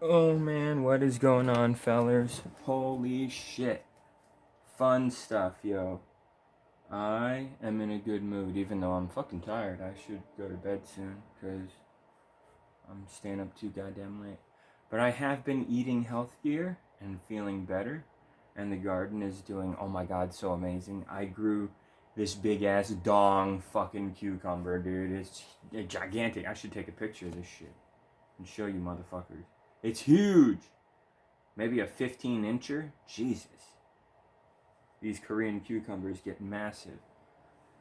Oh man, what is going on, fellers? Holy shit. Fun stuff, yo. I am in a good mood, even though I'm fucking tired. I should go to bed soon, because I'm staying up too goddamn late. But I have been eating healthier and feeling better, and the garden is doing, oh my god, so amazing. I grew this big ass dong fucking cucumber, dude. It's gigantic. I should take a picture of this shit and show you motherfuckers. It's huge. Maybe a 15-incher. Jesus. These Korean cucumbers get massive.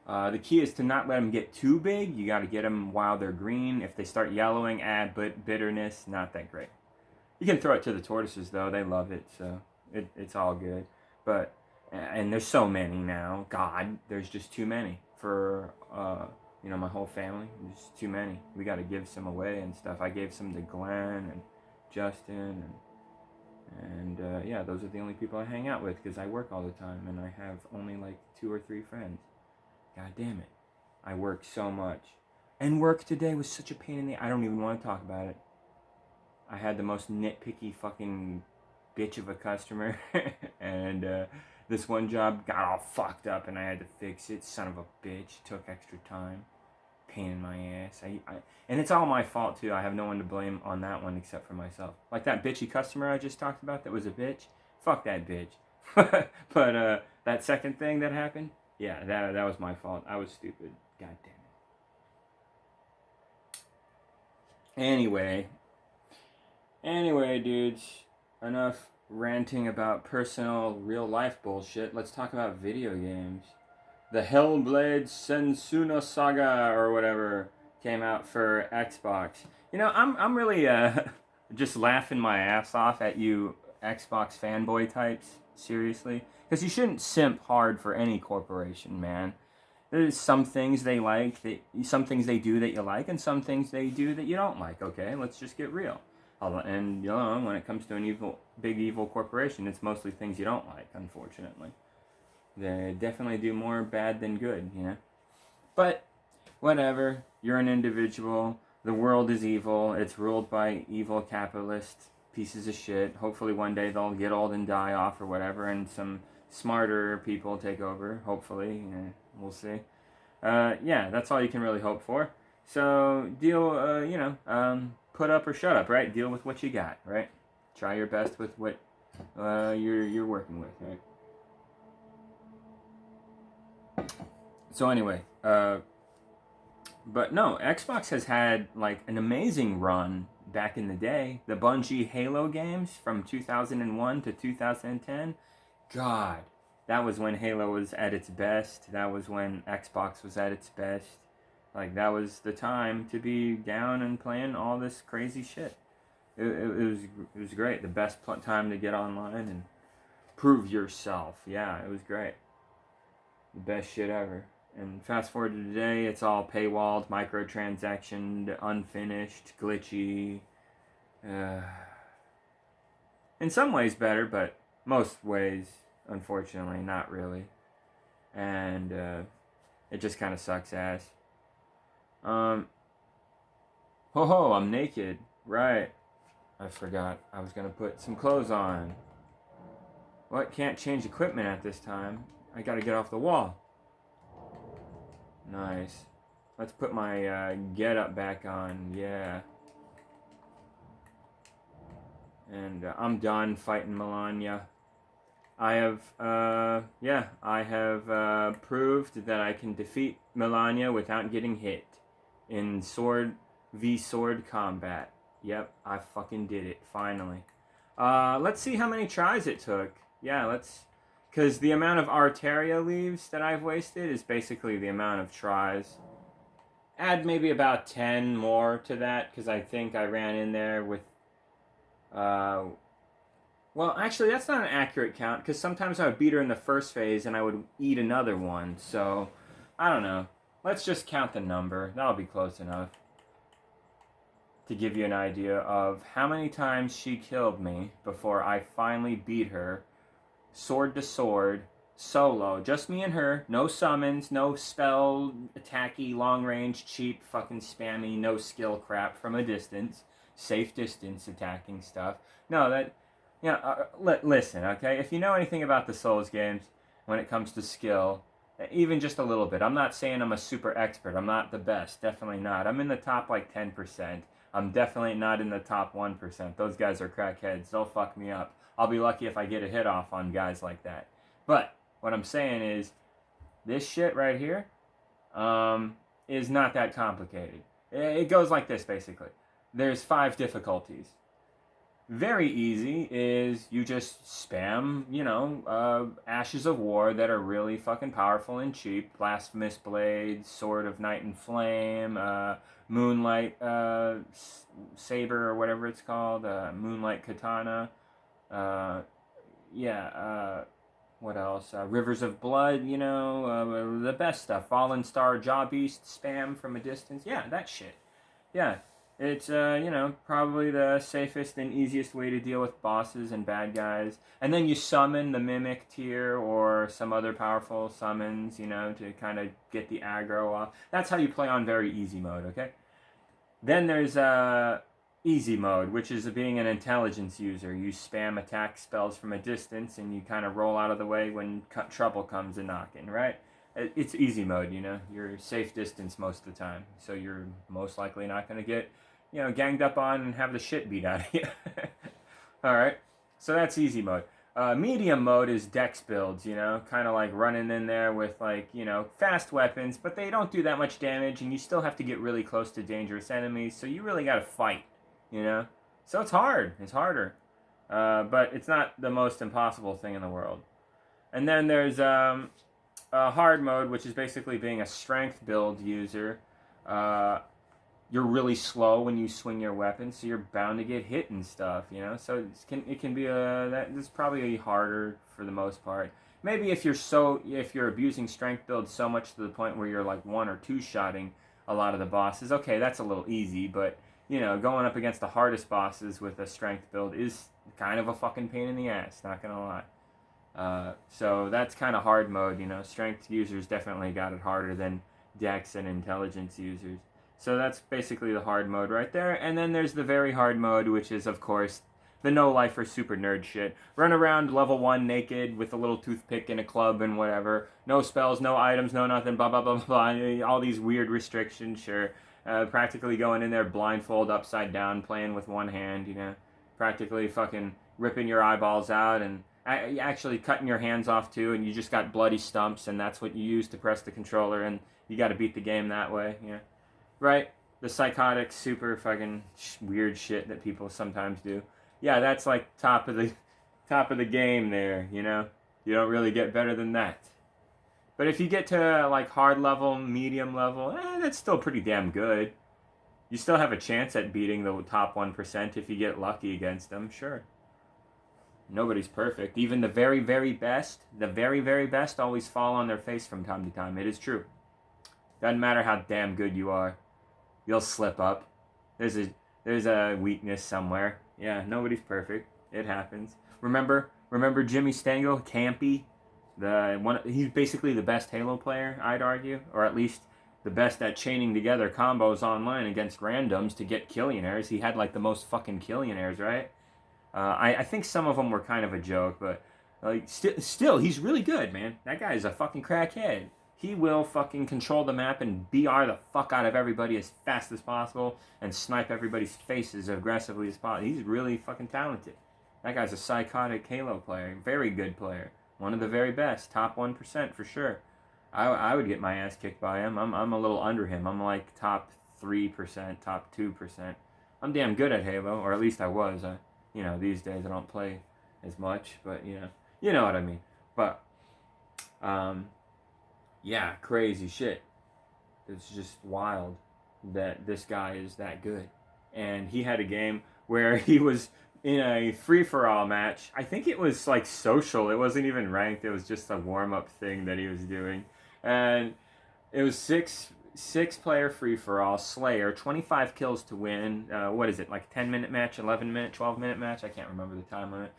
The key is to not let them get too big. You got to get them while they're green. If they start yellowing, add bitterness. Not that great. You can throw it to the tortoises though. They love it, so it's all good. But and there's so many now. God, there's just too many for my whole family. There's too many. We got to give some away and stuff. I gave some to Glenn and Justin and yeah, those are the only people I hang out with because I work all the time and I have only like 2 or 3 friends. God damn it. I work so much. And work today was such a pain in the... I don't even want to talk about it. I had the most nitpicky fucking bitch of a customer. And this one job got all fucked up and I had to fix it. Son of a bitch. Took extra time. Pain in my ass. And it's all my fault too. I have no one to blame on that one except for myself. Like that bitchy customer I just talked about that was a bitch. Fuck that bitch. But that second thing that happened, yeah, that was my fault. I was stupid. God damn it. Anyway, dudes, enough ranting about personal real life bullshit. Let's talk about video games. The Hellblade Sensuna Saga or whatever came out for Xbox. You know, I'm really just laughing my ass off at you Xbox fanboy types. Seriously, because you shouldn't simp hard for any corporation, man. There's some things they like, some things they do that you like, and some things they do that you don't like. Okay, let's just get real. And when it comes to an big evil corporation, it's mostly things you don't like, unfortunately. They definitely do more bad than good, you know? But, whatever. You're an individual. The world is evil. It's ruled by evil capitalist pieces of shit. Hopefully one day they'll get old and die off or whatever, and some smarter people take over. Hopefully. We'll see. Yeah, that's all you can really hope for. So, put up or shut up, right? Deal with what you got, right? Try your best with what you're working with, right? So anyway, but no, Xbox has had like an amazing run back in the day. The Bungie Halo games from 2001 to 2010. God, that was when Halo was at its best. That was when Xbox was at its best. Like, that was the time to be down and playing all this crazy shit. It was great. The best time to get online and prove yourself. Yeah, it was great. The best shit ever. And fast forward to today, it's all paywalled, microtransactioned, unfinished, glitchy. In some ways better, but most ways, unfortunately, not really. And it just kind of sucks ass. I'm naked. Right. I forgot. I was going to put some clothes on. What? Can't change equipment at this time. I got to get off the wall. Nice. Let's put my get up back on. Yeah. And I'm done fighting Malenia. I have proved that I can defeat Malenia without getting hit in sword v sword combat. Yep, I fucking did it, finally. Let's see how many tries it took. Yeah, because the amount of Arteria leaves that I've wasted is basically the amount of tries. Add maybe about 10 more to that, because I think I ran in there with... well, actually, that's not an accurate count, because sometimes I would beat her in the first phase, and I would eat another one, so... I don't know. Let's just count the number. That'll be close enough to give you an idea of how many times she killed me before I finally beat her, sword to sword, solo, just me and her, no summons, no spell, attacky, long range, cheap, fucking spammy, no skill crap from a distance. safe distance attacking stuff. No, that, you know, listen, okay? If you know anything about the Souls games when it comes to skill, even just a little bit, I'm not saying I'm a super expert. I'm not the best. Definitely not. I'm in the top like 10%. I'm definitely not in the top 1%. Those guys are crackheads. They'll fuck me up. I'll be lucky if I get a hit off on guys like that. But what I'm saying is, this shit right here is not that complicated. It goes like this, basically. There's 5 difficulties. Very easy is you just spam, Ashes of War that are really fucking powerful and cheap. Blasphemous Blade, Sword of Night and Flame, Moonlight Saber or whatever it's called, Moonlight Katana. What else? Rivers of Blood, the best stuff. Fallen Star, Jaw Beast, spam from a distance. Yeah, that shit. Yeah, it's, probably the safest and easiest way to deal with bosses and bad guys. And then you summon the Mimic tier or some other powerful summons, to kind of get the aggro off. That's how you play on very easy mode, okay? Then there's easy mode, which is being an intelligence user. You spam attack spells from a distance and you kind of roll out of the way when trouble comes a knocking, right? It's easy mode, You're safe distance most of the time. So you're most likely not going to get, ganged up on and have the shit beat out of you. Alright, so that's easy mode. Medium mode is dex builds, kind of like running in there with fast weapons, but they don't do that much damage and you still have to get really close to dangerous enemies, so you really got to fight, So it's hard. It's harder. But it's not the most impossible thing in the world. And then there's hard mode, which is basically being a strength build user. You're really slow when you swing your weapon, so you're bound to get hit and stuff, So it can be that's probably harder for the most part. Maybe if you're abusing strength build so much to the point where you're like 1 or 2 shotting a lot of the bosses, okay, that's a little easy, but going up against the hardest bosses with a strength build is kind of a fucking pain in the ass, not gonna lie. So that's kind of hard mode, Strength users definitely got it harder than dex and intelligence users. So that's basically the hard mode right there. And then there's the very hard mode, which is, of course, the no-lifer super nerd shit. Run around level 1 naked with a little toothpick and a club and whatever. No spells, no items, no nothing, blah, blah, blah, blah. All these weird restrictions, sure. Practically going in there blindfold, upside down, playing with one hand, Practically fucking ripping your eyeballs out and actually cutting your hands off too, and you just got bloody stumps, and that's what you use to press the controller, and you got to beat the game that way, Right? The psychotic, super fucking weird shit that people sometimes do. Yeah, that's like top of the game there, You don't really get better than that. But if you get to like hard level, medium level, that's still pretty damn good. You still have a chance at beating the top 1% if you get lucky against them, sure. Nobody's perfect. Even the very, very best always fall on their face from time to time. It is true. Doesn't matter how damn good you are. You'll slip up. There's a weakness somewhere. Yeah, nobody's perfect. It happens. Remember Jimmy Stengel, Campy? He's basically the best Halo player, I'd argue, or at least the best at chaining together combos online against randoms to get killionaires. He had like the most fucking killionaires, right? I think some of them were kind of a joke, but like still, he's really good, man. That guy is a fucking crackhead. He will fucking control the map and BR the fuck out of everybody as fast as possible and snipe everybody's faces as aggressively as possible. He's really fucking talented. That guy's a psychotic Halo player. Very good player. One of the very best. Top 1% for sure. I would get my ass kicked by him. I'm a little under him. I'm like top 3%, top 2%. I'm damn good at Halo, or at least I was. These days I don't play as much, but you know what I mean. But, yeah, crazy shit. It's just wild that this guy is that good. And he had a game where he was in a free-for-all match. I think it was like social. It wasn't even ranked. It was just a warm-up thing that he was doing. And it was six-player free-for-all, Slayer, 25 kills to win. What is it, like a 10-minute match, 11-minute, 12-minute match? I can't remember the time on it.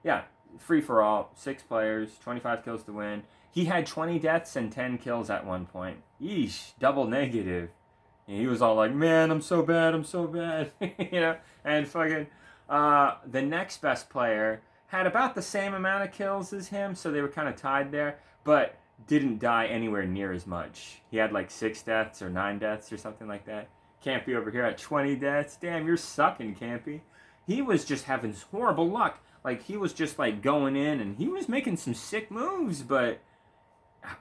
Yeah, free-for-all, 6 players, 25 kills to win. He had 20 deaths and 10 kills at one point. Yeesh, double negative. And he was all like, man, I'm so bad, I'm so bad. You know? And fucking, the next best player had about the same amount of kills as him, so they were kind of tied there, but didn't die anywhere near as much. He had like 6 deaths or 9 deaths or something like that. Campy over here at 20 deaths. Damn, you're sucking, Campy. He was just having horrible luck. Like, he was just like going in and he was making some sick moves, but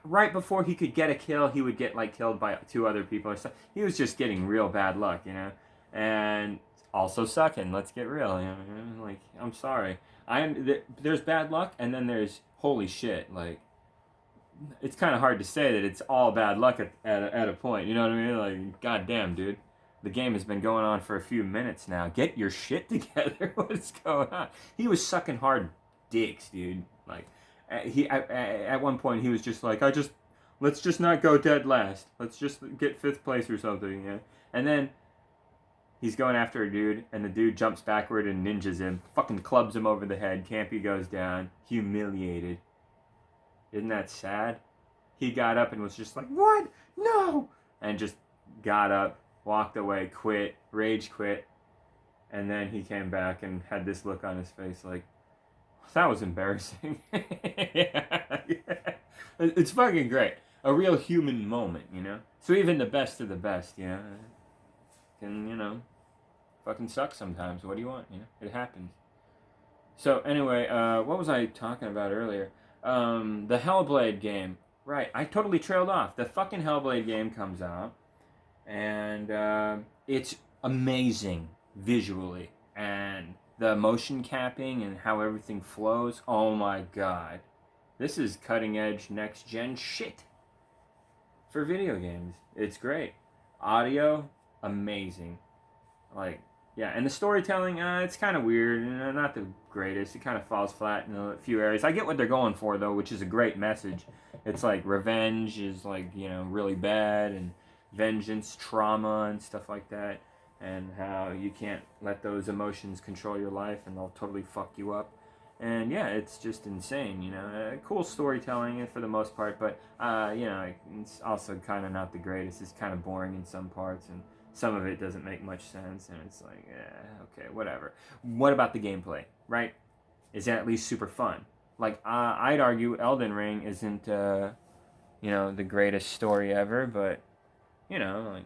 right before he could get a kill, he would get like killed by 2 other people or something. He was just getting real bad luck, you know? And also sucking, let's get real, you know? Like, I'm sorry. There's bad luck, and then there's holy shit. Like, it's kind of hard to say that it's all bad luck at a point, you know what I mean? Like, goddamn, dude. The game has been going on for a few minutes now. Get your shit together. What's going on? He was sucking hard dicks, dude. Like, at one point he was just like, let's just not go dead last. Let's just get 5th place or something, yeah. And then he's going after a dude, and the dude jumps backward and ninjas him, fucking clubs him over the head. Campy goes down, humiliated. Isn't that sad? He got up and was just like, what? No! And just got up, walked away, quit, rage quit, and then he came back and had this look on his face like, that was embarrassing. Yeah. It's fucking great. A real human moment, you know? So even the best of the best, you know, can, you know, fucking suck sometimes. What do you want, you know? It happens. So anyway, what was I talking about earlier? The Hellblade game. Right, I totally trailed off. The fucking Hellblade game comes out, and it's amazing visually, and the motion capping and how everything flows. Oh my god, this is cutting edge next gen shit for video games. It's great. Audio, amazing. Like, yeah, and the storytelling, it's kind of weird, not the greatest. It kind of falls flat in a few areas. I get what they're going for, though, which is a great message. It's like revenge is, like, you know, really bad, and vengeance, trauma, and stuff like that, and how you can't let those emotions control your life, and they'll totally fuck you up. And yeah, it's just insane, you know. Cool storytelling for the most part, but, you know, it's also kind of not the greatest. It's kind of boring in some parts, and some of it doesn't make much sense, and it's like, okay, whatever. What about the gameplay, right? Is it at least super fun? Like, I'd argue Elden Ring isn't, you know, the greatest story ever, but, you know, like,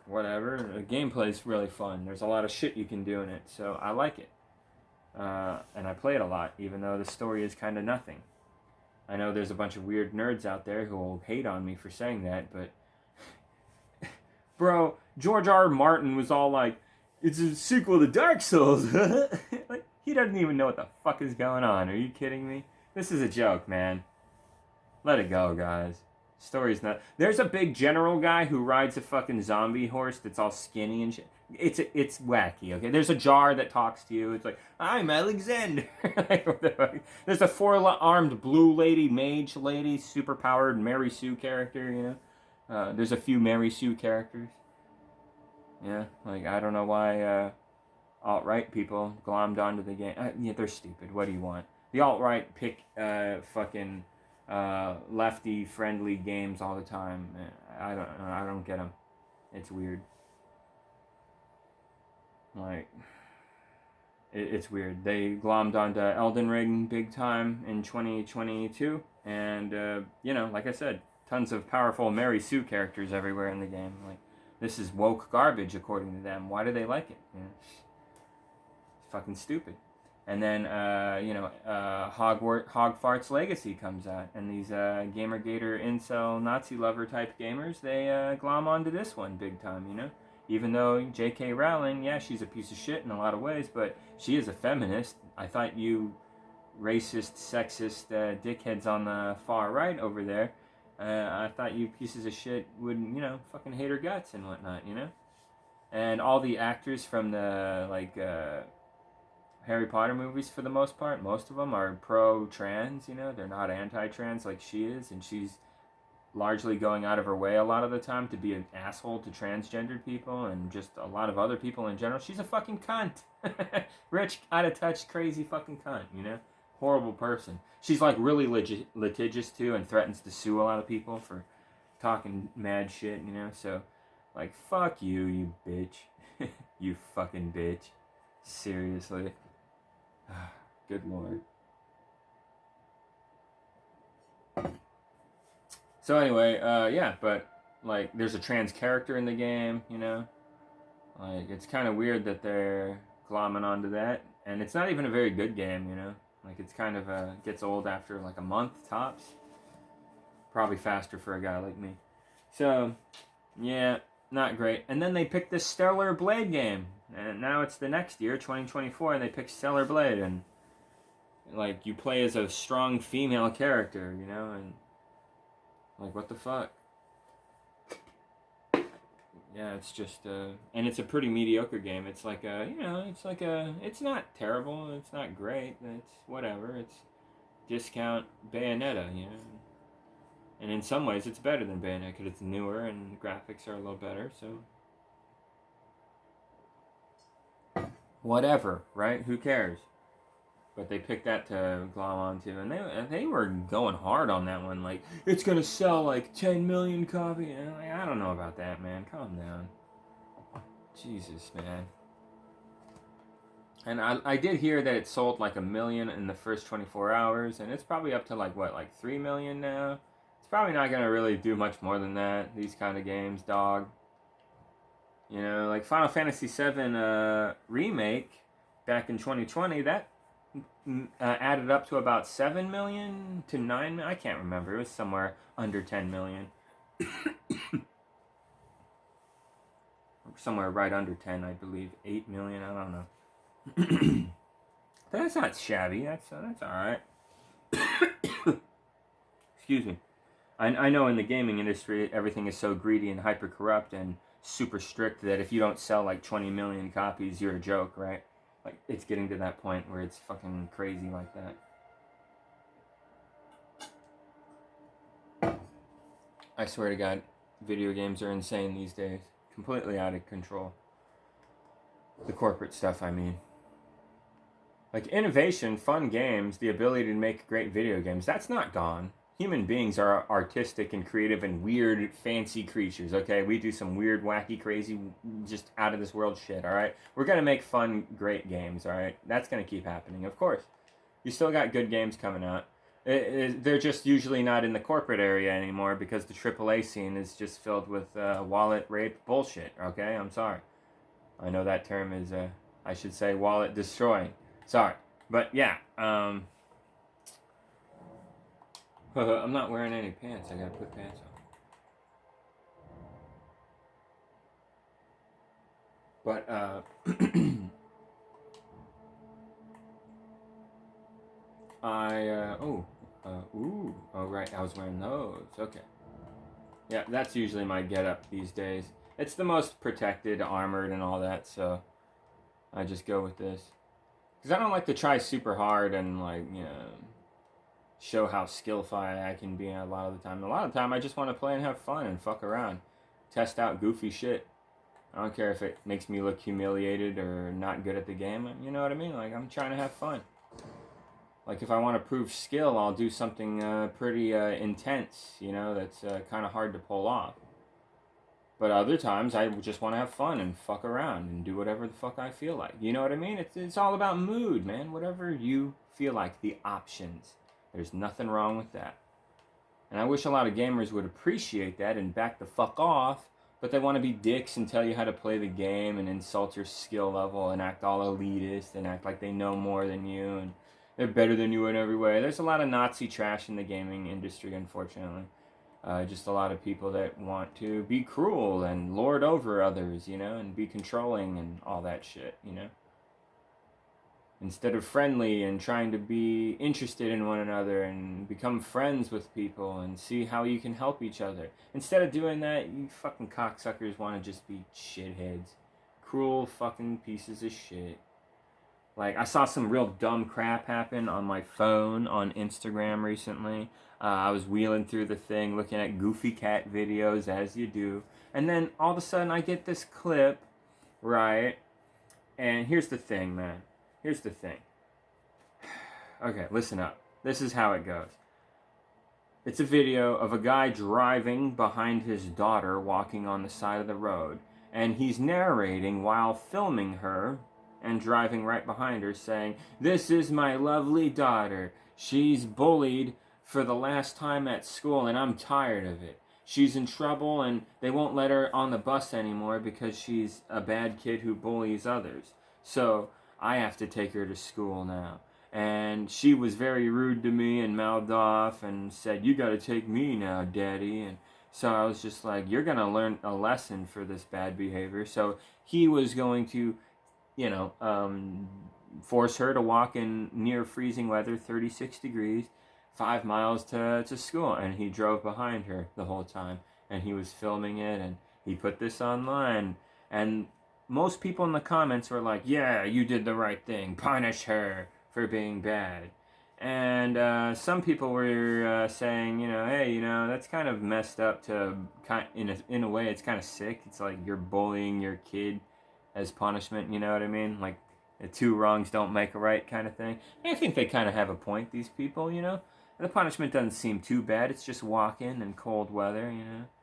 whatever. The gameplay's really fun. There's a lot of shit you can do in it, so I like it. And I play it a lot, even though the story is kind of nothing. I know there's a bunch of weird nerds out there who will hate on me for saying that, but bro, George R. R. Martin was all like, it's a sequel to Dark Souls. Like, he doesn't even know what the fuck is going on. Are you kidding me? This is a joke, man. Let it go, guys. Story's not. There's a big general guy who rides a fucking zombie horse that's all skinny and shit. It's wacky, okay? There's a jar that talks to you. It's like, I'm Alexander. There's a 4-armed blue lady, mage lady, super powered Mary Sue character, you know? There's a few Mary Sue characters. Yeah, like, I don't know why alt-right people glommed onto the game. Yeah, they're stupid. What do you want? The alt-right pick fucking lefty-friendly games all the time. I don't get them. It's weird. Like, it's weird. They glommed onto Elden Ring big time in 2022, and you know, like I said, tons of powerful Mary Sue characters everywhere in the game. Like, this is woke garbage according to them. Why do they like it? You know, it's fucking stupid. And then you know, Hogfarts Legacy comes out, and these Gamergator incel Nazi lover type gamers, they glom onto this one big time. You know. Even though J.K. Rowling, yeah, she's a piece of shit in a lot of ways, but she is a feminist. I thought you racist, sexist dickheads on the far right over there, I thought you pieces of shit would, you know, fucking hate her guts and whatnot, you know? And all the actors from the, like, Harry Potter movies, for the most part, most of them are pro-trans, you know? They're not anti-trans like she is, and she's largely going out of her way a lot of the time to be an asshole to transgendered people and just a lot of other people in general. She's a fucking cunt. Rich, out of touch, crazy fucking cunt, you know? Horrible person. She's like really litigious too and threatens to sue a lot of people for talking mad shit, you know? So, Like, fuck you, you bitch. You fucking bitch. Seriously. Good lord. So anyway, yeah, but like, there's a trans character in the game, you know? Like, it's kind of weird that they're glomming onto that. And it's not even a very good game, you know? Like, it's kind of, gets old after like a month, tops. Probably faster for a guy like me. So, yeah, not great. And then they picked this Stellar Blade game. And now it's the next year, 2024, and they picked Stellar Blade. And, like, you play as a strong female character, you know? And, like, what the fuck? Yeah, it's just, and it's a pretty mediocre game. It's like a, you know, it's not terrible, it's not great, it's whatever. It's discount Bayonetta, you know? And in some ways, it's better than Bayonetta because it's newer and the graphics are a little better, so. Whatever, right? Who cares? But they picked that to glom onto, and they were going hard on that one. Like, it's gonna sell like 10 million copies. And like, I don't know about that, man. Calm down. Jesus, man. And I did hear that it sold like 1 million in the first 24 hours, and it's probably up to like, what, like 3 million now? It's probably not gonna really do much more than that, these kind of games, dog. You know, like Final Fantasy VII Remake back in 2020, that added up to about 7 million to 9 million. I can't remember. It was somewhere under 10 million. Somewhere right under 10, I believe. 8 million, I don't know. That's not shabby. That's all right. Excuse me. I know in the gaming industry, everything is so greedy and hyper corrupt and super strict that if you don't sell like 20 million copies, you're a joke, right? Like, it's getting to that point where it's fucking crazy like that. I swear to God, video games are insane these days. Completely out of control. The corporate stuff, I mean. Like, innovation, fun games, the ability to make great video games, that's not gone. Human beings are artistic and creative and weird, fancy creatures, okay? We do some weird, wacky, crazy, just out of this world shit, alright? We're gonna make fun, great games, alright? That's gonna keep happening, of course. You still got good games coming out. They're just usually not in the corporate area anymore because the AAA scene is just filled with wallet rape bullshit, okay? I'm sorry. I know that term is, I should say, wallet destroying. Sorry. But yeah, I'm not wearing any pants. I gotta put pants on. But, oh right, I was wearing those. Okay. Yeah, that's usually my getup these days. It's the most protected, armored, and all that, so I just go with this. Because I don't like to try super hard and, like, you know, show how skillful I can be a lot of the time. A lot of the time, I just want to play and have fun and fuck around. Test out goofy shit. I don't care if it makes me look humiliated or not good at the game. You know what I mean? Like, I'm trying to have fun. Like, if I want to prove skill, I'll do something pretty intense, you know, that's kind of hard to pull off. But other times, I just want to have fun and fuck around and do whatever the fuck I feel like. You know what I mean? It's all about mood, man. Whatever you feel like, the options. There's nothing wrong with that. And I wish a lot of gamers would appreciate that and back the fuck off, but they want to be dicks and tell you how to play the game and insult your skill level and act all elitist and act like they know more than you and they're better than you in every way. There's a lot of Nazi trash in the gaming industry, unfortunately. Just a lot of people that want to be cruel and lord over others, you know, and be controlling and all that shit, you know. Instead of friendly and trying to be interested in one another and become friends with people and see how you can help each other. Instead of doing that, you fucking cocksuckers want to just be shitheads. Cruel fucking pieces of shit. Like, I saw some real dumb crap happen on my phone on Instagram recently. I was wheeling through the thing, looking at goofy cat videos, as you do. And then, all of a sudden, I get this clip, right? And here's the thing, man. Here's the thing. Okay, listen up. This is how it goes. It's a video of a guy driving behind his daughter walking on the side of the road, and he's narrating while filming her and driving right behind her, saying, "This is my lovely daughter. She's bullied for the last time at school, and I'm tired of it. She's in trouble, and they won't let her on the bus anymore because she's a bad kid who bullies others. So I have to take her to school now. And she was very rude to me and mouthed off and said, 'You gotta take me now, Daddy.' And so I was just like, 'You're gonna learn a lesson for this bad behavior.' So he was going to, force her to walk in near freezing weather, 36 degrees, 5 miles to school. And he drove behind her the whole time. And he was filming it, and he put this online. And most people in the comments were like, 'Yeah, you did the right thing. Punish her for being bad.' And some people were saying, hey, that's kind of messed up in a way, it's kind of sick. It's like you're bullying your kid as punishment, you know what I mean? Like, two wrongs don't make a right kind of thing. And I think they kind of have a point, these people, The punishment doesn't seem too bad. It's just walking in cold weather,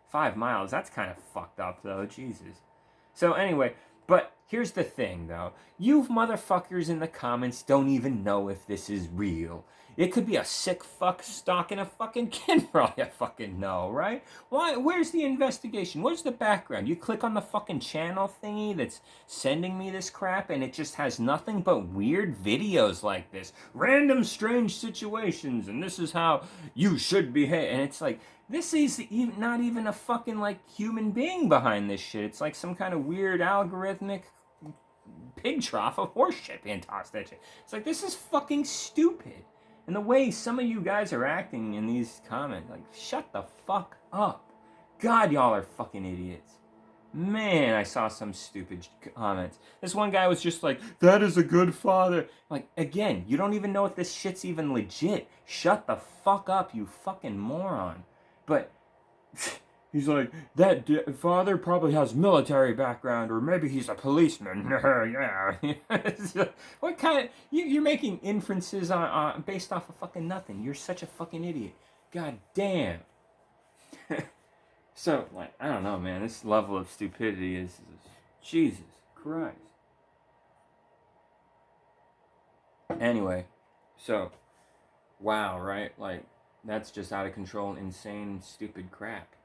5 miles, that's kind of fucked up, though. Jesus. So anyway, but here's the thing, though. You motherfuckers in the comments don't even know if this is real. It could be a sick fuck stalking a fucking kid for all you fucking know, right? Why? Where's the investigation? Where's the background? You click on the fucking channel thingy that's sending me this crap, and it just has nothing but weird videos like this. Random strange situations, and this is how you should behave. And it's like, this is not even a fucking, human being behind this shit. It's like some kind of weird algorithmic pig trough of horse shit being tossed at you. It's like, this is fucking stupid. And the way some of you guys are acting in these comments, shut the fuck up. God, y'all are fucking idiots. Man, I saw some stupid comments. This one guy was just like, "That is a good father." Like, again, you don't even know if this shit's even legit. Shut the fuck up, you fucking moron. But he's like, "That father probably has military background, or maybe he's a policeman." Yeah. What kind of... You're making inferences on based off of fucking nothing. You're such a fucking idiot. God damn. So, I don't know, man. This level of stupidity is Jesus Christ. Anyway, so, wow, right? That's just out of control, insane, stupid crap.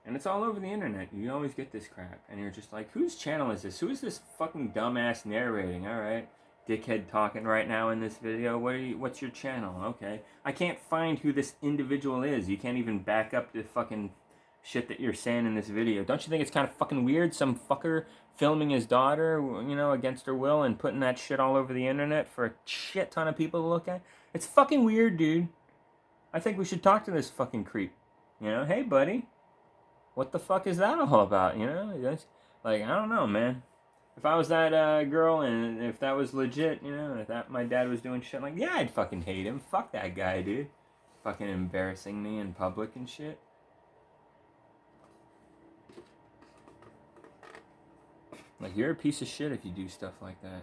And it's all over the internet. You always get this crap. And you're just like, whose channel is this? Who is this fucking dumbass narrating? All right. Dickhead talking right now in this video. What's your channel? Okay. I can't find who this individual is. You can't even back up the fucking shit that you're saying in this video. Don't you think it's kind of fucking weird? Some fucker filming his daughter, against her will, and putting that shit all over the internet for a shit ton of people to look at? It's fucking weird, dude. I think we should talk to this fucking creep. Hey, buddy. What the fuck is that all about, I don't know, man. If I was that girl, and if that was legit, if that my dad was doing shit yeah, I'd fucking hate him. Fuck that guy, dude. Fucking embarrassing me in public and shit. You're a piece of shit if you do stuff like that.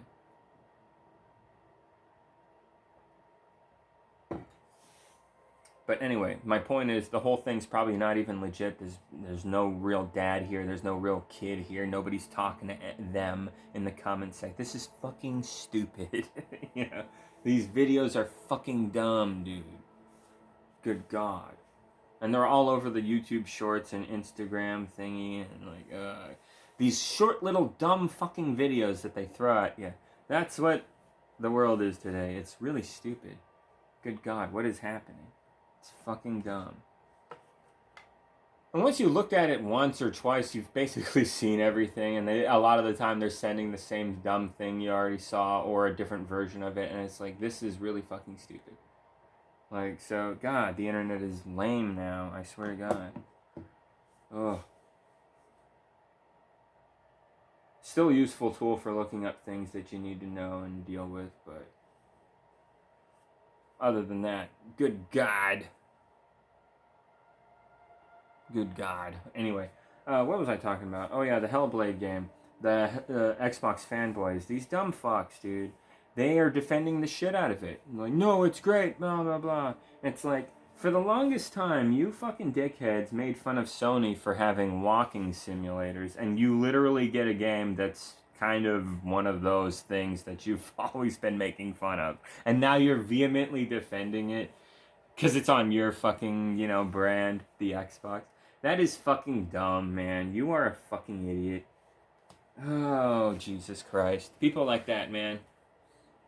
But anyway, my point is, the whole thing's probably not even legit. There's no real dad here. There's no real kid here. Nobody's talking to them in the comments section. This is fucking stupid. These videos are fucking dumb, dude. Good God. And they're all over the YouTube Shorts and Instagram thingy. And these short little dumb fucking videos that they throw at you. That's what the world is today. It's really stupid. Good God, what is happening? It's fucking dumb. And once you looked at it once or twice, you've basically seen everything. And a lot of the time, they're sending the same dumb thing you already saw, or a different version of it. And it's like, this is really fucking stupid. So, God, the internet is lame now. I swear to God. Ugh. Still a useful tool for looking up things that you need to know and deal with, but other than that, good God. Good God. Anyway, what was I talking about? Oh yeah, the Hellblade game. The Xbox fanboys. These dumb fucks, dude. They are defending the shit out of it. No, it's great, blah, blah, blah. It's like, For the longest time, you fucking dickheads made fun of Sony for having walking simulators, and you literally get a game that's kind of one of those things that you've always been making fun of. And now you're vehemently defending it because it's on your fucking, brand, the Xbox. That is fucking dumb, man. You are a fucking idiot. Oh, Jesus Christ. People like that, man.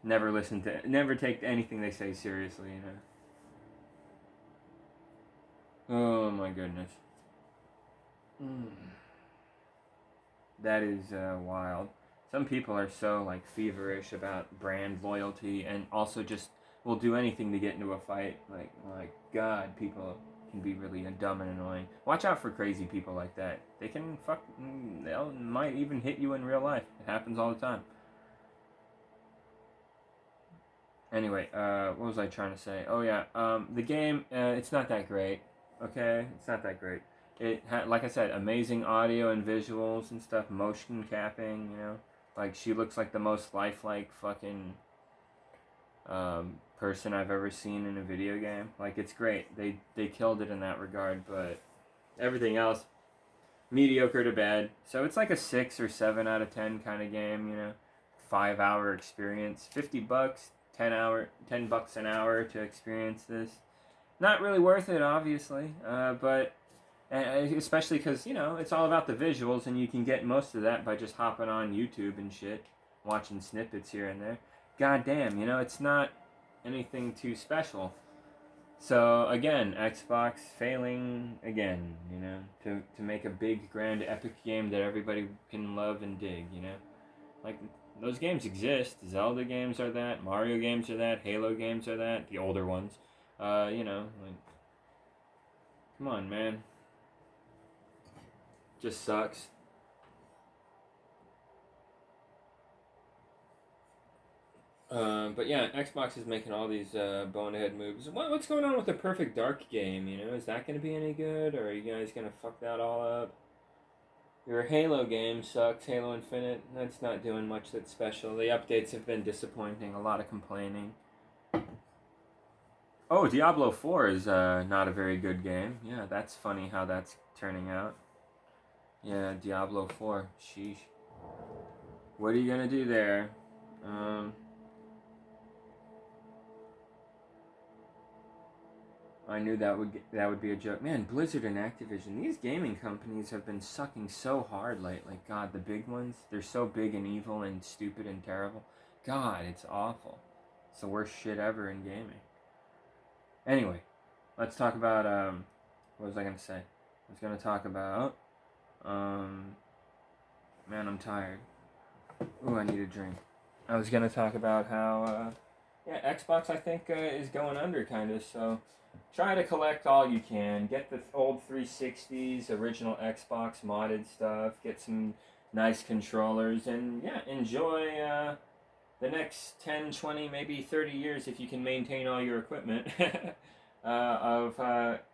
Never take anything they say seriously, Oh my goodness. That is wild. Some people are so like feverish about brand loyalty and also just will do anything to get into a fight. Like, my God, people can be really dumb and annoying. Watch out for crazy people like that. They can they might even hit you in real life. It happens all the time. Anyway, what was I trying to say? Oh yeah, the game, it's not that great. Okay, it's not that great. It like I said, amazing audio and visuals and stuff, motion capping. Like she looks like the most lifelike fucking person I've ever seen in a video game. Like it's great. They killed it in that regard, but everything else mediocre to bad. So it's like a 6 or 7 out of 10 kind of game. 5-hour experience, $50. $10 an hour to experience this. Not really worth it, obviously, but especially because it's all about the visuals, and you can get most of that by just hopping on YouTube and shit, watching snippets here and there. God damn, it's not anything too special. So again, Xbox failing again, to make a big, grand, epic game that everybody can love and dig, like. Those games exist. Zelda games are that. Mario games are that. Halo games are that. The older ones. Like, come on, man. Just sucks. But yeah, Xbox is making all these bonehead moves. What's going on with the Perfect Dark game? Is that going to be any good? Or are you guys going to fuck that all up? Your Halo game sucks, Halo Infinite. That's not doing much that's special. The updates have been disappointing, a lot of complaining. Oh, Diablo 4 is not a very good game. Yeah, that's funny how that's turning out. Yeah, Diablo 4. Sheesh. What are you gonna do there? I knew that would be a joke. Man, Blizzard and Activision, these gaming companies have been sucking so hard lately. God, the big ones, they're so big and evil and stupid and terrible. God, it's awful. It's the worst shit ever in gaming. Anyway, let's talk about, what was I going to say? I was going to talk about, man, I'm tired. Ooh, I need a drink. I was going to talk about how, Xbox, I think, is going under, kind of, so try to collect all you can. Get the old 360s, original Xbox modded stuff. Get some nice controllers. And, yeah, enjoy the next 10, 20, maybe 30 years, if you can maintain all your equipment, of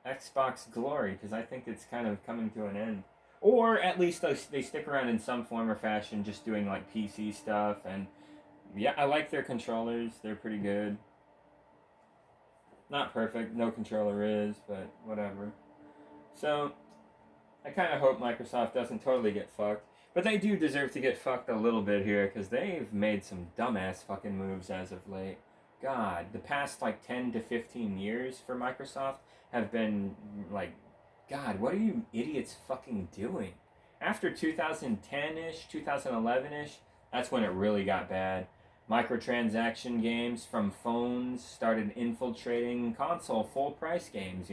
Xbox glory. Because I think it's kind of coming to an end. Or at least they stick around in some form or fashion, just doing, like, PC stuff. And, yeah, I like their controllers. They're pretty good. Not perfect, no controller is, but whatever. So, I kind of hope Microsoft doesn't totally get fucked. But they do deserve to get fucked a little bit here, because they've made some dumbass fucking moves as of late. God, the past, 10 to 15 years for Microsoft have been, God, what are you idiots fucking doing? After 2010-ish, 2011-ish, that's when it really got bad. Microtransaction games from phones started infiltrating console full-price games,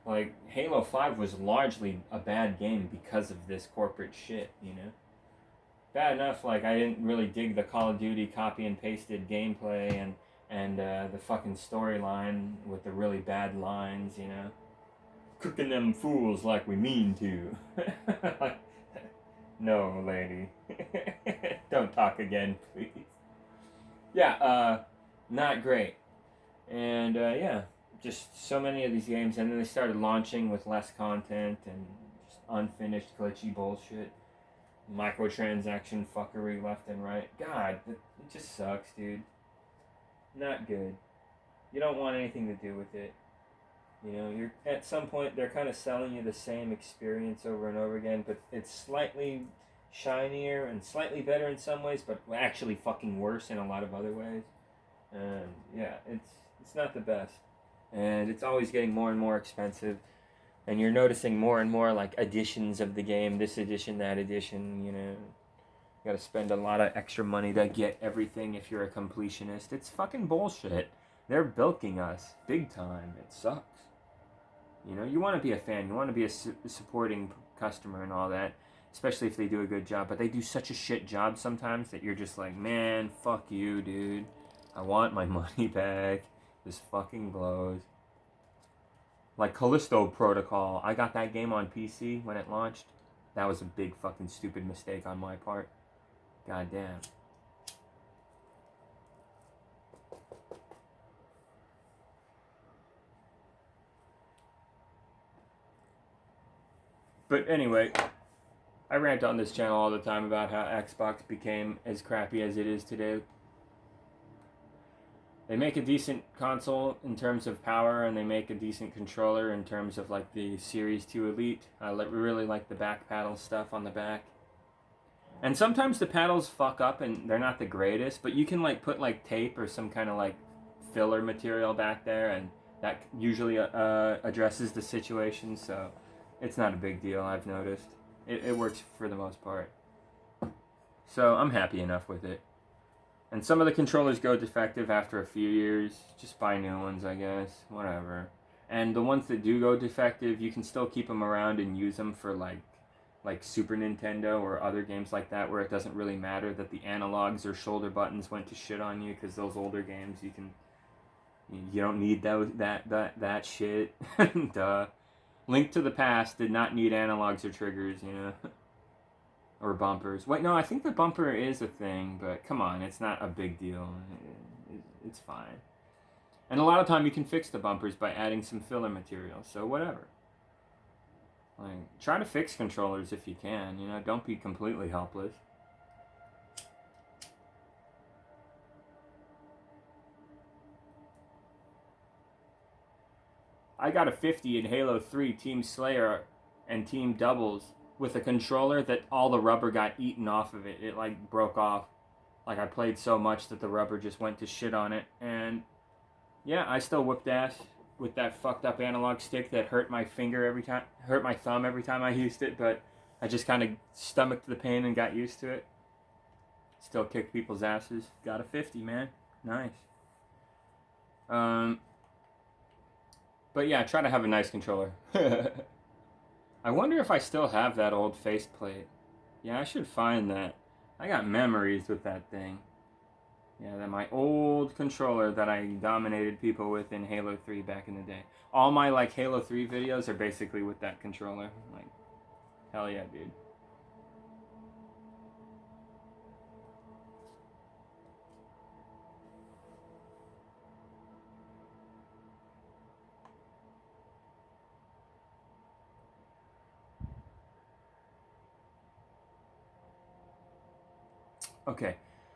Like, Halo 5 was largely a bad game because of this corporate shit, Bad enough, I didn't really dig the Call of Duty copy and pasted gameplay and the fucking storyline with the really bad lines, Cooking them fools like we mean to. No, lady. Don't talk again, please. Yeah, not great. And, just so many of these games, and then they started launching with less content and just unfinished glitchy bullshit. Microtransaction fuckery left and right. God, it just sucks, dude. Not good. You don't want anything to do with it. You know, you're at some point they're kind of selling you the same experience over and over again, but it's slightly shinier and slightly better in some ways, but actually fucking worse in a lot of other ways. And yeah, it's not the best, and it's always getting more and more expensive. And you're noticing more and more like editions of the game, this edition, that edition. You know, you got to spend a lot of extra money to get everything if you're a completionist. It's fucking bullshit. They're bilking us big time. It sucks. You know, you want to be a fan, you want to be a supporting customer and all that, especially if they do a good job. But they do such a shit job sometimes that you're just like, man, fuck you, dude. I want my money back. This fucking blows. Like Callisto Protocol, I got that game on PC when it launched. That was a big fucking stupid mistake on my part. God damn. But anyway, I rant on this channel all the time about how Xbox became as crappy as it is today. They make a decent console in terms of power, and they make a decent controller in terms of like the Series 2 Elite. I really like the back paddle stuff on the back. And sometimes the paddles fuck up and they're not the greatest, but you can like put like tape or some kind of like filler material back there, and that usually addresses the situation, so it's not a big deal, I've noticed. It works for the most part. So I'm happy enough with it. And some of the controllers go defective after a few years. Just buy new ones, I guess. Whatever. And the ones that do go defective, you can still keep them around and use them for like Super Nintendo or other games like that, where it doesn't really matter that the analogs or shoulder buttons went to shit on you, because those older games you don't need that shit. Duh. Link to the Past did not need analogs or triggers, you know. Or bumpers. Wait, no, I think the bumper is a thing, but come on, it's not a big deal. It's fine. And a lot of time you can fix the bumpers by adding some filler material, so whatever. Like, try to fix controllers if you can, you know, don't be completely helpless. I got a 50 in Halo 3 Team Slayer and Team Doubles with a controller that all the rubber got eaten off of it. It like broke off. Like I played so much that the rubber just went to shit on it. And yeah, I still whipped ass with that fucked up analog stick that hurt my thumb every time I used it, but I just kind of stomached the pain and got used to it. Still kick people's asses. Got a 50, man. Nice. But yeah, try to have a nice controller. I wonder if I still have that old faceplate. Yeah, I should find that. I got memories with that thing. Yeah, that my old controller that I dominated people with in Halo 3 back in the day. All my like Halo 3 videos are basically with that controller. Like, hell yeah, dude. Okay,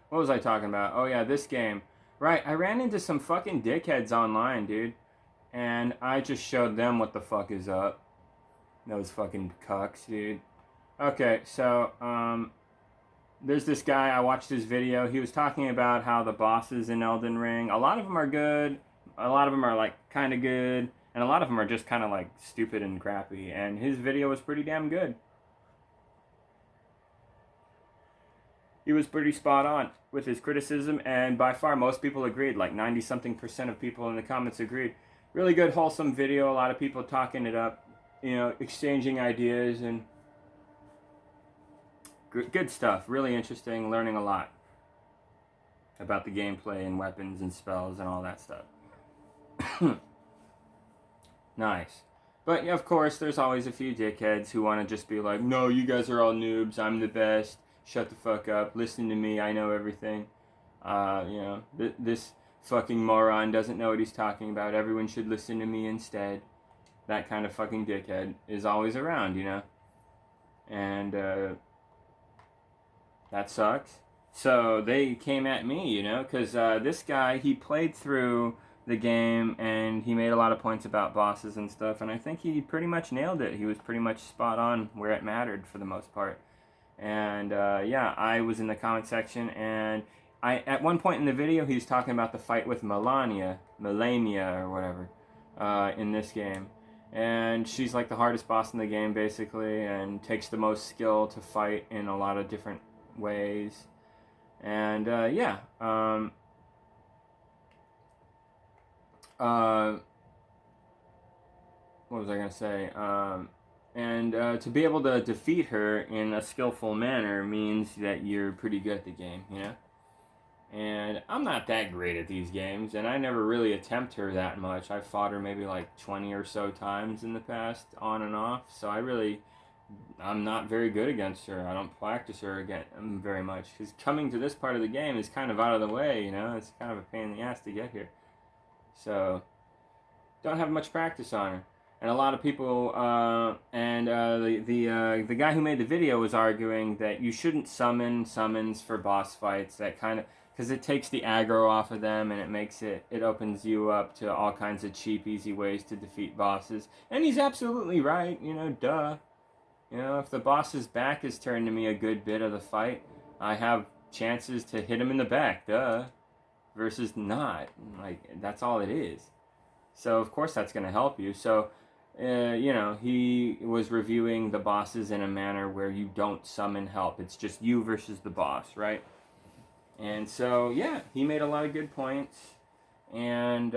what was I talking about? Oh yeah, this game. Right, I ran into some fucking dickheads online, dude. And I just showed them what the fuck is up. Those fucking cucks, dude. Okay, so, there's this guy, I watched his video. He was talking about how the bosses in Elden Ring, a lot of them are good, a lot of them are like kind of good, and a lot of them are just kind of like stupid and crappy. And his video was pretty damn good. He was pretty spot on with his criticism, and by far most people agreed. Like 90-something% of people in the comments agreed. Really good, wholesome video. A lot of people talking it up, you know, exchanging ideas, and good stuff. Really interesting. Learning a lot about the gameplay and weapons and spells and all that stuff. Nice. But yeah, of course, there's always a few dickheads who want to just be like, no, you guys are all noobs. I'm the best. Shut the fuck up. Listen to me. I know everything. You know, this fucking moron doesn't know what he's talking about. Everyone should listen to me instead. That kind of fucking dickhead is always around, you know. And that sucks. So they came at me, you know, because this guy, he played through the game, and he made a lot of points about bosses and stuff, and I think he pretty much nailed it. He was pretty much spot on where it mattered for the most part. And yeah, I was in the comment section, and at one point in the video, he was talking about the fight with Malenia or whatever, in this game. And she's like the hardest boss in the game, basically, and takes the most skill to fight in a lot of different ways. And yeah, what was I going to say? And to be able to defeat her in a skillful manner means that you're pretty good at the game, you know? And I'm not that great at these games, and I never really attempt her that much. I've fought her maybe like 20 or so times in the past, on and off, so I'm not very good against her. I don't practice her again very much, because coming to this part of the game is kind of out of the way, you know? It's kind of a pain in the ass to get here. So, don't have much practice on her. And a lot of people, the guy who made the video was arguing that you shouldn't summon summons for boss fights. That kind of, because it takes the aggro off of them, and it opens you up to all kinds of cheap, easy ways to defeat bosses. And he's absolutely right, you know, duh. You know, if the boss's back is turned to me a good bit of the fight, I have chances to hit him in the back, duh. Versus not. Like, that's all it is. So, of course, that's going to help you. So, you know, he was reviewing the bosses in a manner where you don't summon help. It's just you versus the boss, right? And so, yeah, he made a lot of good points. And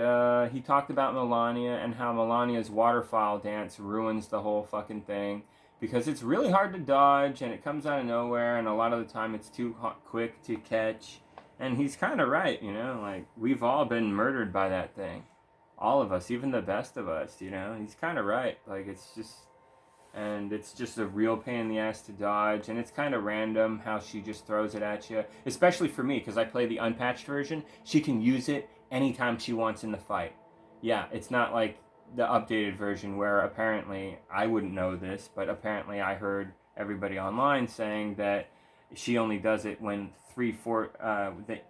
he talked about Malenia and how Malenia's waterfowl dance ruins the whole fucking thing. Because it's really hard to dodge, and it comes out of nowhere, and a lot of the time it's too quick to catch. And he's kind of right, you know? Like, we've all been murdered by that thing. All of us, even the best of us, you know? He's kind of right. Like, it's just a real pain in the ass to dodge, and it's kind of random how she just throws it at you. Especially for me, because I play the unpatched version. She can use it anytime she wants in the fight. Yeah, it's not like the updated version where apparently, I wouldn't know this, but apparently I heard everybody online saying that she only does it when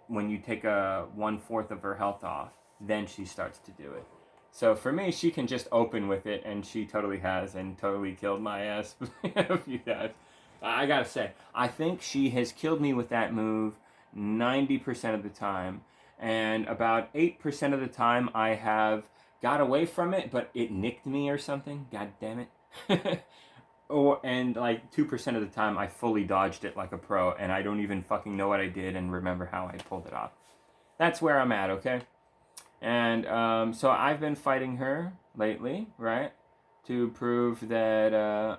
when you take a 1/4 of her health off. Then she starts to do it. So for me, she can just open with it, and she totally has, and totally killed my ass a few times. I gotta say, I think she has killed me with that move 90% of the time, and about 8% of the time I have got away from it, but it nicked me or something. God damn it. And like 2% of the time I fully dodged it like a pro, and I don't even fucking know what I did and remember how I pulled it off. That's where I'm at, okay? And so I've been fighting her lately, right? To prove that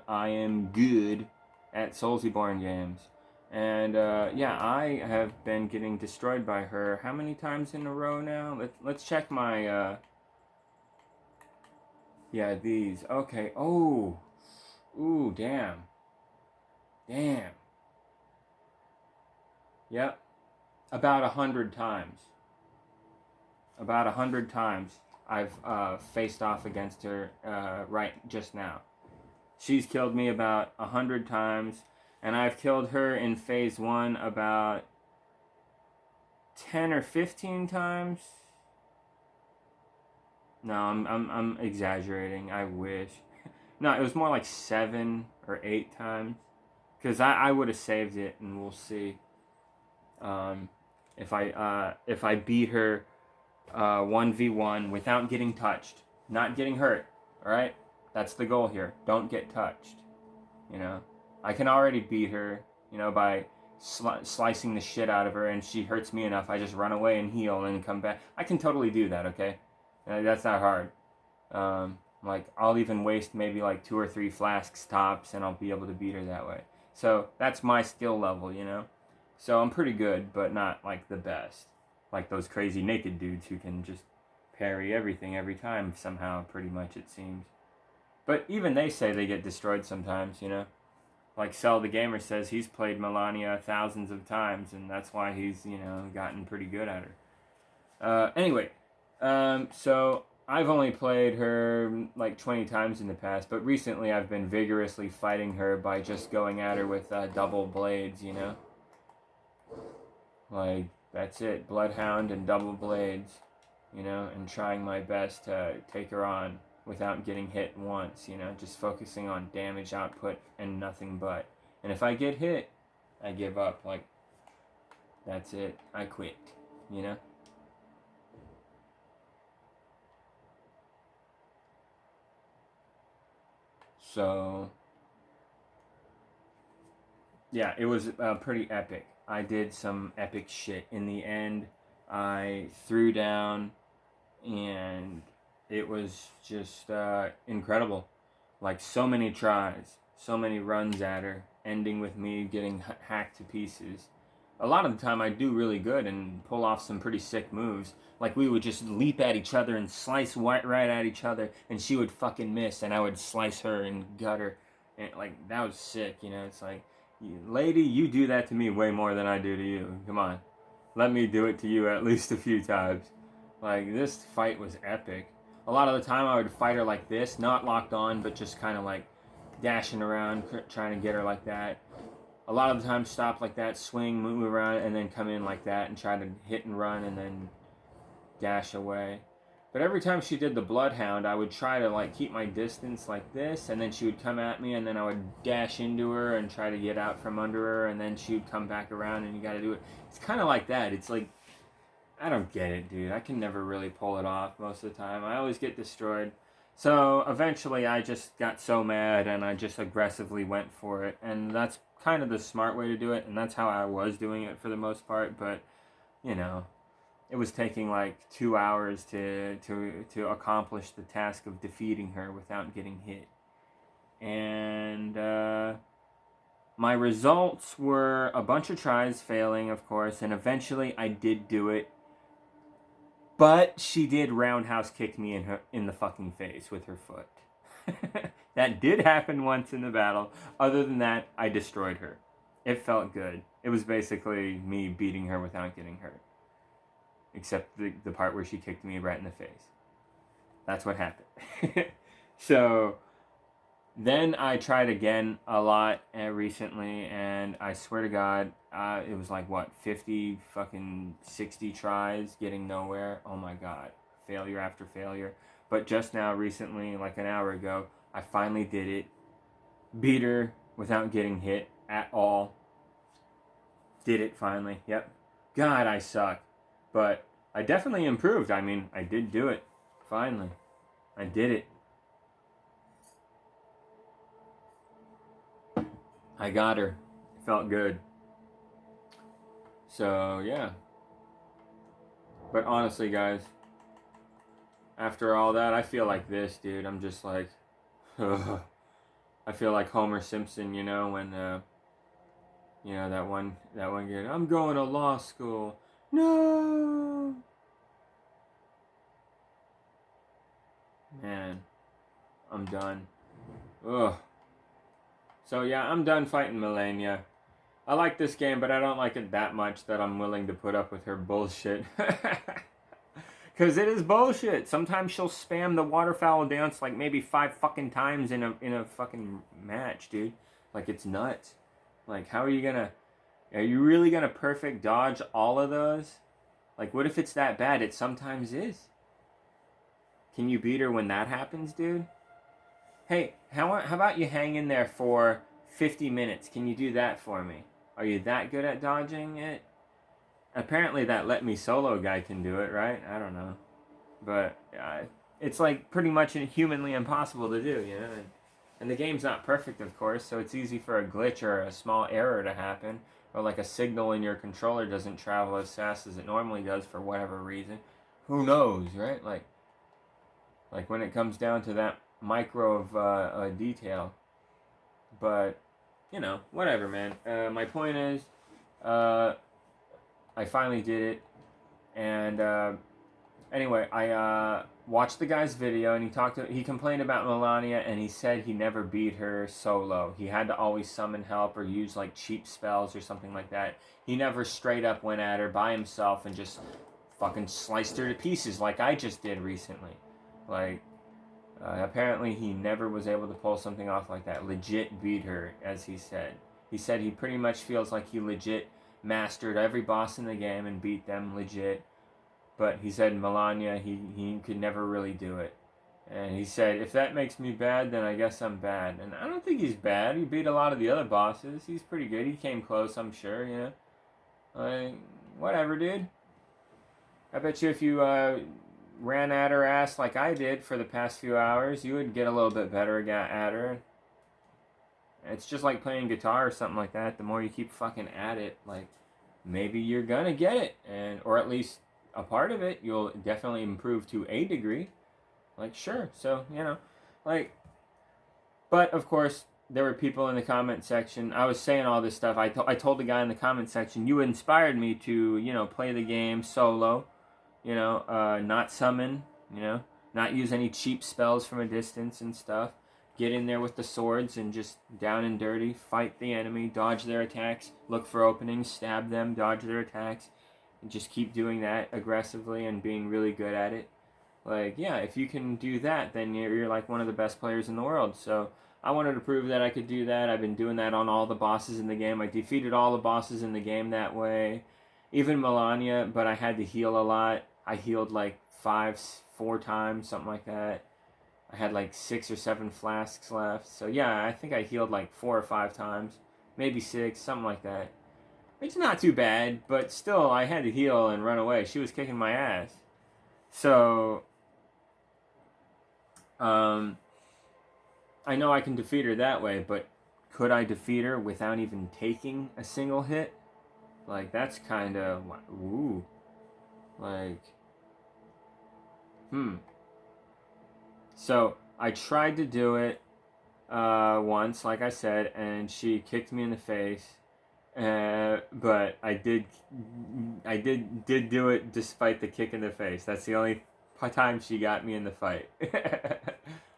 I am good at Soulsborne games. And yeah, I have been getting destroyed by her. How many times in a row now? Let's check my... yeah, these. Okay. Oh. Ooh, damn. Damn. Yep. About 100 times. About 100 times I've faced off against her right just now. She's killed me about 100 times, and I've killed her in phase 1 about 10 or 15 times. No, I'm exaggerating. I wish. No, it was more like 7 or 8 times, because I would have saved it, and we'll see. If I beat her 1v1 without getting touched, not getting hurt, alright? That's the goal here. Don't get touched, you know? I can already beat her, you know, by slicing the shit out of her, and she hurts me enough, I just run away and heal and come back. I can totally do that, okay? That's not hard. Like, I'll even waste maybe like 2 or 3 flasks tops, and I'll be able to beat her that way. So, that's my skill level, you know? So, I'm pretty good, but not like the best. Like those crazy naked dudes who can just parry everything every time somehow, pretty much, it seems. But even they say they get destroyed sometimes, you know? Like Cell the Gamer says he's played Malenia thousands of times, and that's why he's, you know, gotten pretty good at her. Anyway, so I've only played her like 20 times in the past, but recently I've been vigorously fighting her by just going at her with double blades, you know? Like, that's it, Bloodhound and double blades. you know, and trying my best to take her on without getting hit once, you know, just focusing on damage output and nothing but. And if I get hit, I give up. Like, that's it. I quit, you know? So, yeah, it was pretty epic. I did some epic shit. In the end, I threw down, and it was just incredible. Like, so many tries, so many runs at her, ending with me getting hacked to pieces. A lot of the time I do really good and pull off some pretty sick moves. Like, we would just leap at each other and slice right at each other, and she would fucking miss, and I would slice her and gut her. And, like, that was sick, you know? It's like, lady, you do that to me way more than I do to you. Come on. Let me do it to you at least a few times. Like, this fight was epic. A lot of the time I would fight her like this, not locked on, but just kind of like dashing around, trying to get her like that. A lot of the time stop like that, swing, move around, and then come in like that and try to hit and run and then dash away. But every time she did the Bloodhound, I would try to like keep my distance like this, and then she would come at me, and then I would dash into her and try to get out from under her, and then she would come back around, and you got to do it. It's kind of like that. It's like, I don't get it, dude. I can never really pull it off most of the time. I always get destroyed. So eventually I just got so mad and I just aggressively went for it. And that's kind of the smart way to do it. And that's how I was doing it for the most part. But, you know, it was taking like 2 hours to accomplish the task of defeating her without getting hit. And my results were a bunch of tries failing, of course. And eventually I did do it. But she did roundhouse kick me in the fucking face with her foot. That did happen once in the battle. Other than that, I destroyed her. It felt good. It was basically me beating her without getting hurt. Except the part where she kicked me right in the face. That's what happened. So then I tried again a lot recently, and I swear to God, it was like, 50, fucking 60 tries, getting nowhere. Oh my God. Failure after failure. But just now, recently, like an hour ago, I finally did it. Beat her without getting hit at all. Did it finally. Yep. God, I suck. But I definitely improved. I mean, I did do it. Finally. I did it. I got her. It felt good. So, yeah. But honestly, guys, after all that, I feel like this, dude. I'm just like, ugh. I feel like Homer Simpson, you know, when, you know, that one kid, I'm going to law school. No! Man, I'm done. Ugh. So, yeah, I'm done fighting Malenia. I like this game, but I don't like it that much that I'm willing to put up with her bullshit. Because it is bullshit. Sometimes she'll spam the waterfowl dance like maybe 5 fucking times in a fucking match, dude. Like, it's nuts. Like, how are you really gonna perfect dodge all of those? Like, what if it's that bad? It sometimes is. Can you beat her when that happens, dude? Hey, how about you hang in there for 50 minutes? Can you do that for me? Are you that good at dodging it? Apparently that Let Me Solo guy can do it, right? I don't know. But it's like pretty much humanly impossible to do, you know? And the game's not perfect, of course, so it's easy for a glitch or a small error to happen. Or like a signal in your controller doesn't travel as fast as it normally does for whatever reason. Who knows, right? Like when it comes down to that micro of detail. But, you know, whatever, man. My point is, I finally did it, and anyway, I watched the guy's video, and he complained about Malenia, and he said he never beat her solo. He had to always summon help or use like cheap spells or something like that. He never straight up went at her by himself and just fucking sliced her to pieces like I just did recently. Like, apparently he never was able to pull something off like that. Legit beat her, as he said. He said he pretty much feels like he legit mastered every boss in the game and beat them legit. but he said Malenia, he could never really do it. And he said, if that makes me bad, then I guess I'm bad. And I don't think he's bad. He beat a lot of the other bosses. He's pretty good. He came close, I'm sure, you know. Like, whatever, dude. I bet you if you ran at her ass like I did for the past few hours, you would get a little bit better at her. It's just like playing guitar or something like that. The more you keep fucking at it, like, maybe you're gonna get it. Or at least a part of it, you'll definitely improve to a degree. Like, sure. So, you know, like, but of course, there were people in the comment section. I was saying all this stuff. I told the guy in the comment section, you inspired me to, you know, play the game solo, you know, not summon, you know, not use any cheap spells from a distance and stuff. Get in there with the swords and just down and dirty, fight the enemy, dodge their attacks, look for openings, stab them, dodge their attacks, and just keep doing that aggressively and being really good at it. Like, yeah, if you can do that, then you're like one of the best players in the world. So I wanted to prove that I could do that. I've been doing that on all the bosses in the game. I defeated all the bosses in the game that way. Even Malenia, but I had to heal a lot. I healed like 4 times, something like that. I had like 6 or 7 flasks left. So yeah, I think I healed like 4 or 5 times. Maybe 6, something like that. It's not too bad, but still, I had to heal and run away. She was kicking my ass. So, I know I can defeat her that way, but could I defeat her without even taking a single hit? Like, that's kind of, ooh. Like, So, I tried to do it once, like I said, and she kicked me in the face. But I did do it despite the kick in the face. That's the only time she got me in the fight.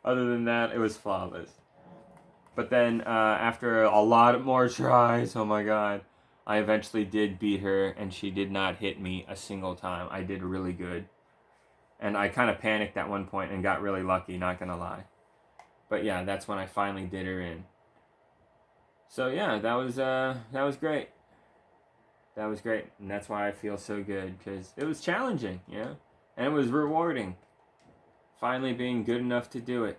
Other than that, it was flawless. But then after a lot more tries, oh my god, I eventually did beat her, and she did not hit me a single time. I did really good. And I kind of panicked at one point and got really lucky, not gonna lie. But yeah, that's when I finally did her in. So yeah, that was great. That was great, and that's why I feel so good, because it was challenging, you know, and it was rewarding. Finally being good enough to do it.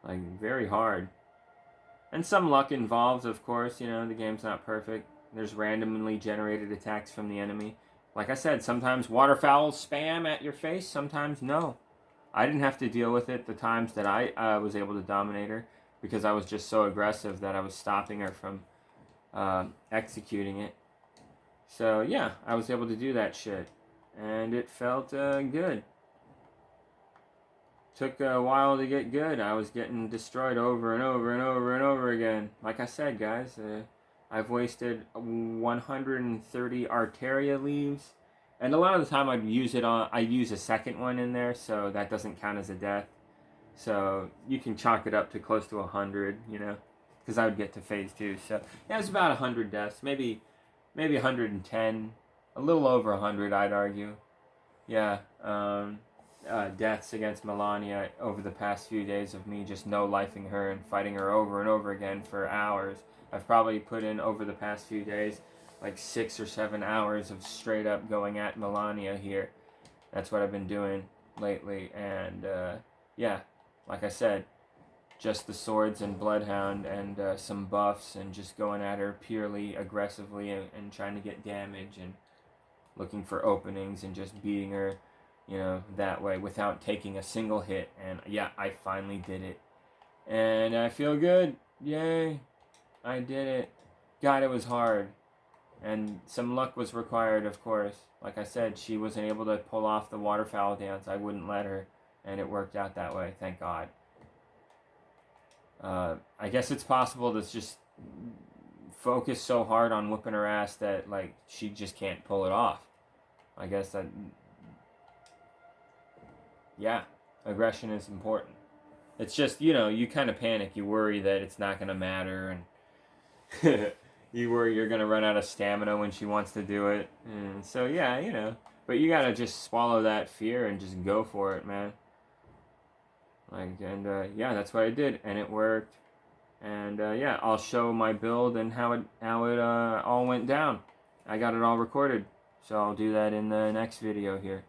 Like, very hard. And some luck involved, of course, you know, the game's not perfect. There's randomly generated attacks from the enemy. Like I said, sometimes waterfowl spam at your face, sometimes no. I didn't have to deal with it the times that I was able to dominate her, because I was just so aggressive that I was stopping her from executing it. So yeah, I was able to do that shit, and it felt good. Took a while to get good. I was getting destroyed over and over and over and over again. Like I said, guys, I've wasted 130 Arteria leaves, and a lot of the time I'd use a second one in there, so that doesn't count as a death. So you can chalk it up to close to 100, you know, because I would get to phase 2. So yeah, it's about 100 deaths, maybe 110, a little over 100, I'd argue. Yeah, deaths against Malenia over the past few days of me just no-lifing her and fighting her over and over again for hours. I've probably put in, over the past few days, like 6 or 7 hours of straight up going at Malenia here. That's what I've been doing lately, and yeah, like I said, just the swords and bloodhound and some buffs, and just going at her purely aggressively and trying to get damage and looking for openings and just beating her, you know, that way without taking a single hit. And yeah, I finally did it, and I feel good. Yay, I did it. God, it was hard, and some luck was required, of course. Like I said, she wasn't able to pull off the waterfowl dance. I wouldn't let her, and it worked out that way, thank God. I guess it's possible to just focus so hard on whipping her ass that, like, she just can't pull it off. I guess that, yeah, aggression is important. It's just, you know, you kind of panic. You worry that it's not going to matter, and you worry you're going to run out of stamina when she wants to do it. And so, yeah, you know, but you got to just swallow that fear and just go for it, man. Like, and yeah, that's what I did, and it worked. And yeah, I'll show my build and how it all went down. I got it all recorded. So I'll do that in the next video here.